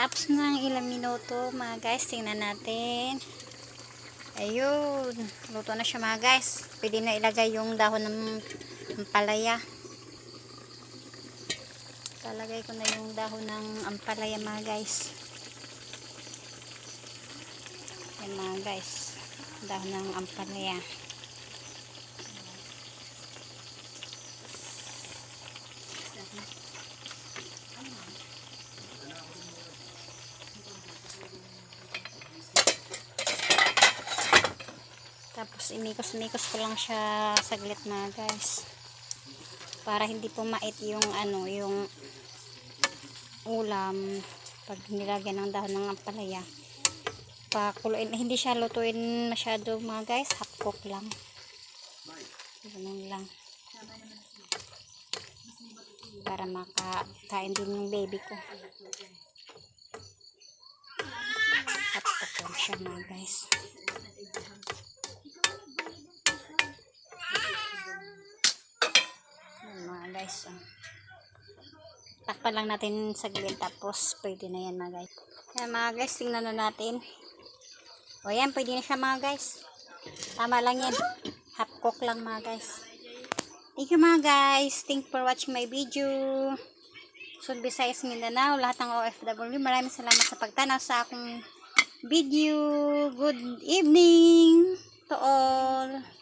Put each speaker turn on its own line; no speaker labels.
Tapos na ng ilang minuto mga guys, tingnan natin. Ayun, luto na siya mga guys. Pwede na ilagay yung dahon ng ampalaya. Lalagay ko na yung dahon ng ampalaya mga guys. Yan mga guys, dahon ng ampalaya. Tapos imikos-mikos ko lang siya saglit mga guys. Para hindi pumait yung yung ulam pag nilagyan ng dahon ng ampalaya. Pakuluin, hindi siya lutuin masyado mga guys, half cook lang. Ganun lang. Para makakain din yung baby ko. Half cook lang siya mga guys. Mga guys, takpan lang natin saglit tapos pwede na yan mga guys. Yan mga guys, tingnan na natin. O yan, pwede na siya mga guys. Tama lang yan, half cook lang mga guys. Thank you mga guys, thank you for watching my video. Sud Visayas Mindanao, lahat ng OFW, maraming salamat sa pagtanaw sa akong video. Good evening to all.